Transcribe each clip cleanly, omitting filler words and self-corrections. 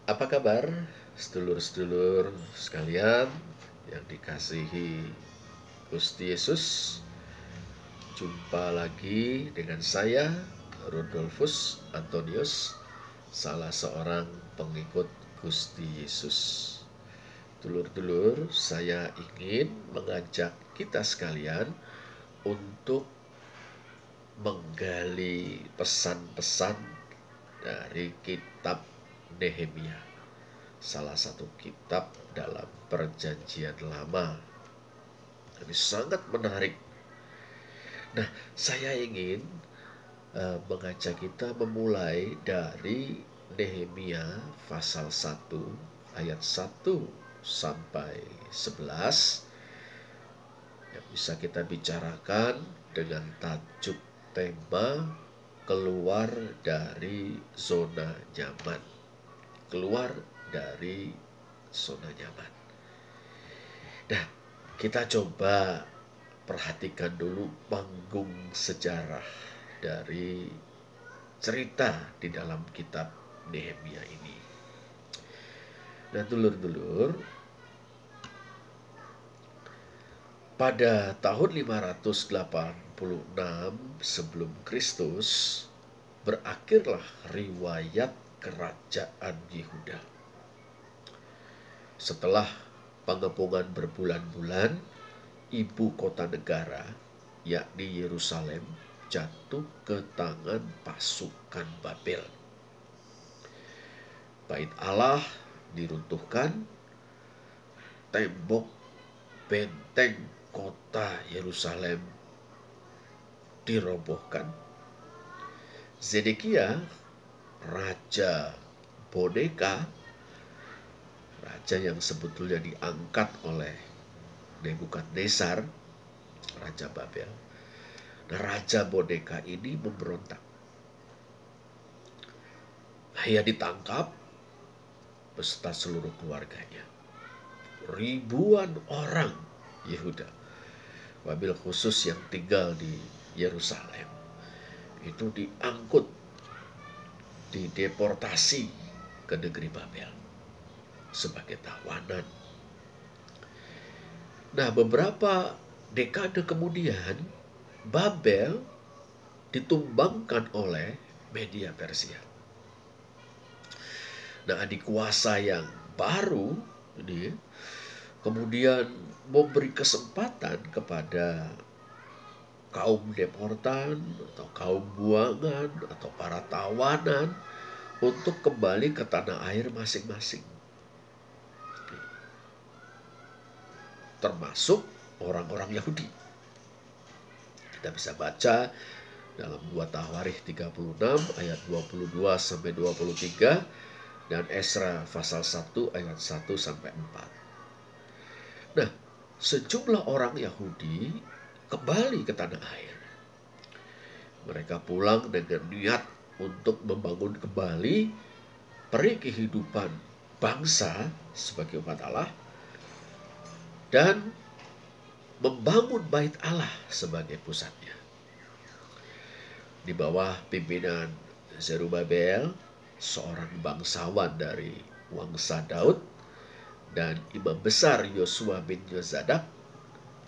Apa kabar, sedulur-sedulur sekalian yang dikasihi Gusti Yesus? Jumpa lagi dengan saya, Rudolfus Antonius, salah seorang pengikut Gusti Yesus. Dulur-dulur, saya ingin mengajak kita sekalian untuk menggali pesan-pesan dari kitab Nehemia, salah satu kitab dalam Perjanjian Lama. Ini sangat menarik. Nah, saya ingin mengajak kita memulai dari Nehemia pasal 1 ayat 1 sampai 11 yang bisa kita bicarakan dengan tajuk tema keluar dari zona nyaman. Keluar dari zona nyaman. Nah, kita coba perhatikan dulu panggung sejarah dari cerita di dalam kitab Nehemia ini. Nah, dulur-dulur, pada tahun 586 sebelum Kristus berakhirlah riwayat kerajaan Yehuda. Setelah pengepungan berbulan-bulan, ibu kota negara, yakni Yerusalem, jatuh ke tangan pasukan Babel. Bait Allah diruntuhkan, tembok benteng kota Yerusalem dirobohkan. Zedekia, raja boneka, raja yang sebetulnya diangkat oleh Nebukadnezar, raja Babel. Nah, raja boneka ini memberontak. Ia ditangkap beserta seluruh keluarganya. Ribuan orang Yehuda, wabil khusus yang tinggal di Yerusalem, itu diangkut, dideportasi ke negeri Babel sebagai tawanan. Nah, beberapa dekade kemudian Babel ditumbangkan oleh Media Persia. Nah, adik kuasa yang baru ini kemudian memberi kesempatan kepada kaum deportan atau kaum buangan atau para tawanan untuk kembali ke tanah air masing-masing, termasuk orang-orang Yahudi. Kita bisa baca dalam 2 Tawarikh 36 ayat 22 sampai 23 dan Esra pasal 1 ayat 1 sampai 4. Nah, sejumlah orang Yahudi kembali ke tanah air. Mereka pulang dengan niat untuk membangun kembali peri kehidupan bangsa sebagai umat Allah dan membangun bait Allah sebagai pusatnya. Di bawah pimpinan Zerubabel, seorang bangsawan dari wangsa Daud, dan imam besar Yosua bin Yozadak,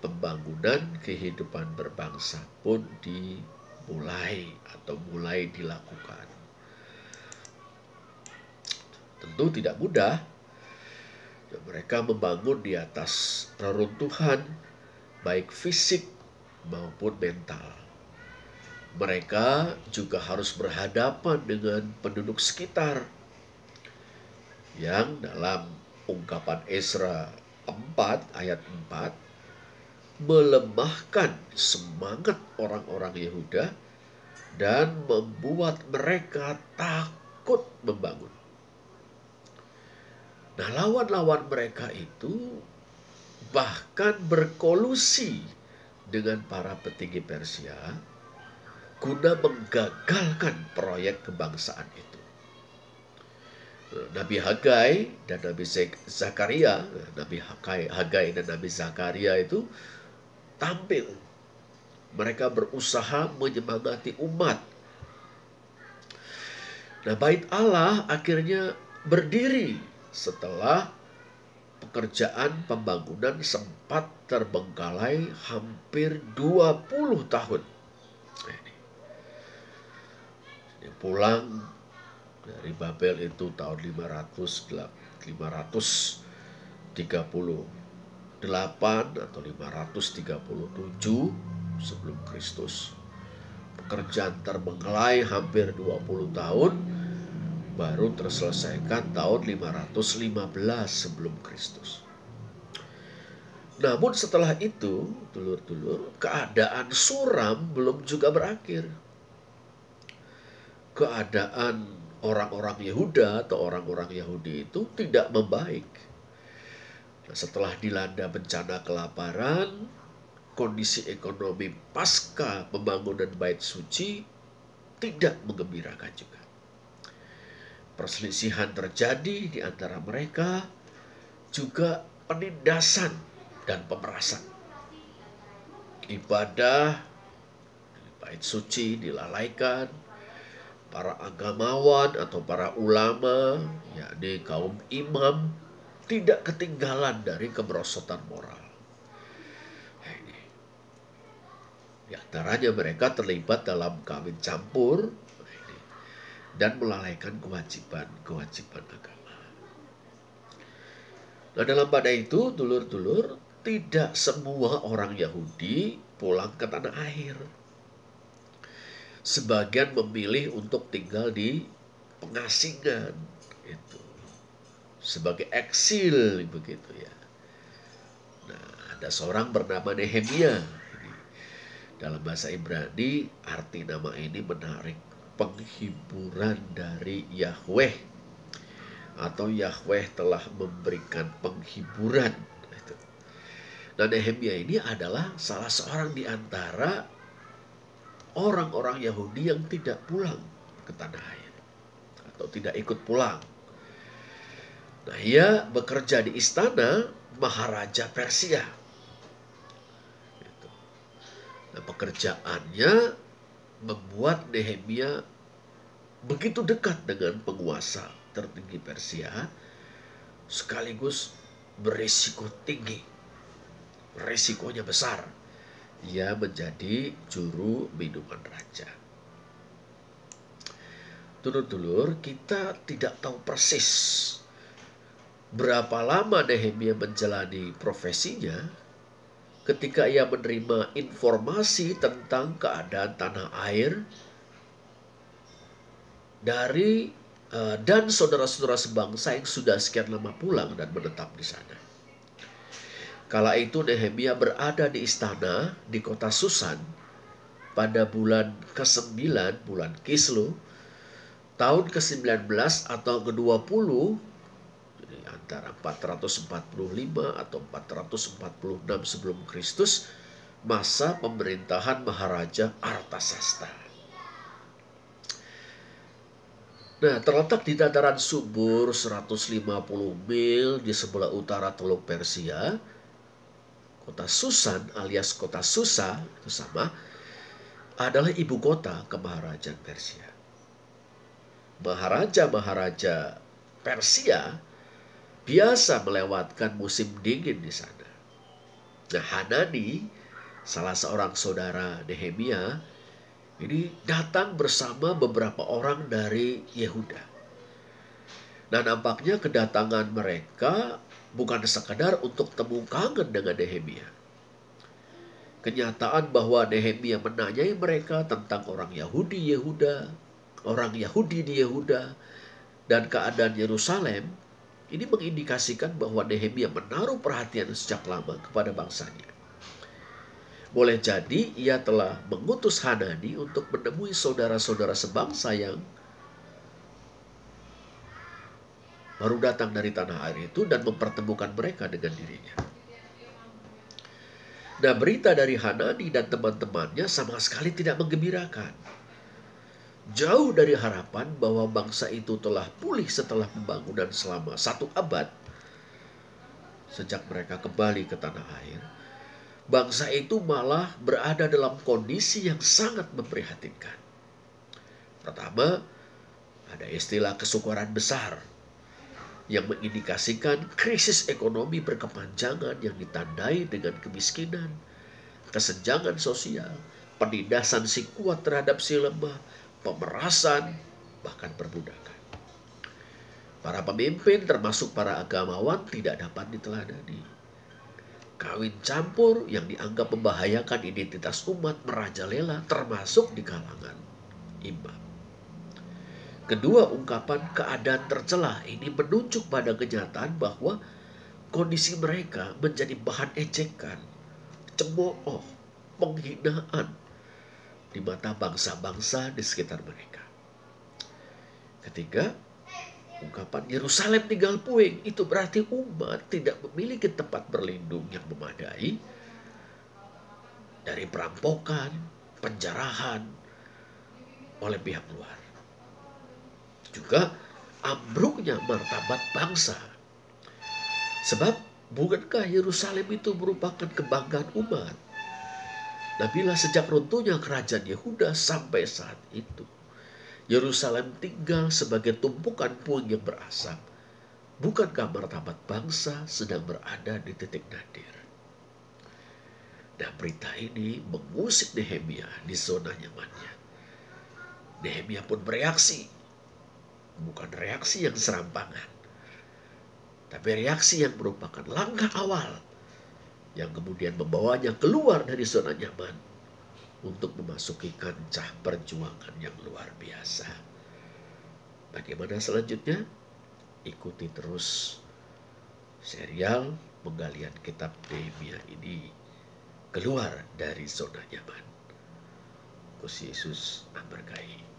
pembangunan kehidupan berbangsa pun dimulai atau mulai dilakukan. Tentu tidak mudah. Mereka membangun di atas reruntuhan baik fisik maupun mental. Mereka juga harus berhadapan dengan penduduk sekitar yang dalam ungkapan Esra 4 ayat 4 melemahkan semangat orang-orang Yehuda dan membuat mereka takut membangun. Nah, lawan-lawan mereka itu bahkan berkolusi dengan para petinggi Persia guna menggagalkan proyek kebangsaan itu. Nabi Hagai dan Nabi Zakaria, Nabi Hagai dan Nabi Zakaria itu tampil. Mereka berusaha menyemangati umat. Nah, bait Allah akhirnya berdiri setelah pekerjaan pembangunan sempat terbengkalai hampir 20 tahun. Ini pulang dari Babel itu tahun 538 atau 537 sebelum Kristus. Pekerjaan terbengkalai hampir 20 tahun, baru terselesaikan tahun 515 sebelum Kristus. Namun setelah itu, dulur-dulur, keadaan suram belum juga berakhir. Keadaan orang-orang Yehuda atau orang-orang Yahudi itu tidak membaik. Nah, setelah dilanda bencana kelaparan, kondisi ekonomi pasca pembangunan bait suci tidak menggembirakan juga. Perselisihan terjadi di antara mereka, juga penindasan dan pemerasan. Ibadah di bait suci dilalaikan, para agamawan atau para ulama, yakni kaum imam, tidak ketinggalan dari kemerosotan moral. Di antaranya mereka terlibat dalam kawin campur dan melalaikan kewajiban agama. Nah, dalam pada itu, dulur-dulur, tidak semua orang Yahudi pulang ke tanah air. Sebagian memilih untuk tinggal di pengasingan, itu sebagai eksil begitu ya. Nah, ada seorang bernama Nehemia. Dalam bahasa Ibrani, arti nama ini menarik, penghiburan dari Yahweh, atau Yahweh telah memberikan penghiburan. Nah, Nehemia ini adalah salah seorang di antara orang-orang Yahudi yang tidak pulang ke tanah air atau tidak ikut pulang. Nah, ia bekerja di istana Maharaja Persia. Nah, pekerjaannya membuat Nehemia begitu dekat dengan penguasa tertinggi Persia, sekaligus berisiko tinggi. Risikonya besar. Ia menjadi juru minuman raja. Dulur-dulur, kita tidak tahu persis berapa lama Nehemia menjalani profesinya ketika ia menerima informasi tentang keadaan tanah air dari dan saudara-saudara sebangsa yang sudah sekian lama pulang dan menetap di sana. Kala itu Nehemia berada di istana di kota Susan pada bulan ke-9, bulan Kislew, tahun ke-19 atau ke-20, jadi antara 445 atau 446 sebelum Kristus, masa pemerintahan Maharaja Artasasta. Nah, terletak di dataran subur 150 mil di sebelah utara Teluk Persia, kota Susan alias kota Susa, itu sama, adalah ibu kota kemaharajaan Persia. Maharaja-maharaja Persia biasa melewatkan musim dingin di sana. Nah, Hanani, salah seorang saudara Nehemia, ini datang bersama beberapa orang dari Yehuda. Nah, nampaknya kedatangan mereka bukan sekadar untuk temu kangen dengan Nehemia. Kenyataan bahwa Nehemia menanyai mereka tentang orang Yahudi di Yehuda, dan keadaan Yerusalem, ini mengindikasikan bahwa Nehemia menaruh perhatian sejak lama kepada bangsanya. Boleh jadi ia telah mengutus Hanani untuk menemui saudara-saudara sebangsa yang baru datang dari tanah air itu dan mempertemukan mereka dengan dirinya. Nah, berita dari Hanani dan teman-temannya sama sekali tidak menggembirakan. Jauh dari harapan bahwa bangsa itu telah pulih setelah pembangunan selama 1 abad sejak mereka kembali ke tanah air, bangsa itu malah berada dalam kondisi yang sangat memprihatinkan. Pertama, ada istilah kesukaran besar. yang mengindikasikan krisis ekonomi berkepanjangan yang ditandai dengan kemiskinan, kesenjangan sosial, penindasan si kuat terhadap si lemah, pemerasan, bahkan perbudakan. Para pemimpin termasuk para agamawan tidak dapat diteladani. Kawin campur yang dianggap membahayakan identitas umat merajalela termasuk di kalangan imam. Kedua ungkapan keadaan tercela ini menunjuk pada kenyataan bahwa kondisi mereka menjadi bahan ejekan, cemooh, penghinaan di mata bangsa-bangsa di sekitar mereka. Ketiga, ungkapan Yerusalem tinggal puing itu berarti umat tidak memiliki tempat berlindung yang memadai dari perampokan, penjarahan oleh pihak luar. Juga ambruknya martabat bangsa. Sebab bukankah Yerusalem itu merupakan kebanggaan umat? Nah, bila sejak runtuhnya kerajaan Yehuda sampai saat itu, Yerusalem tinggal sebagai tumpukan puing yang berasap, bukankah martabat bangsa sedang berada di titik nadir? Nah, berita ini mengusik Nehemia di zona nyamannya. Nehemia pun bereaksi, bukan reaksi yang serampangan, tapi reaksi yang merupakan langkah awal yang kemudian membawanya keluar dari zona nyaman untuk memasuki kancah perjuangan yang luar biasa. Bagaimana selanjutnya? Ikuti terus serial penggalian kitab Nehemia ini keluar dari zona nyaman. Gusti Yesus memberkahi.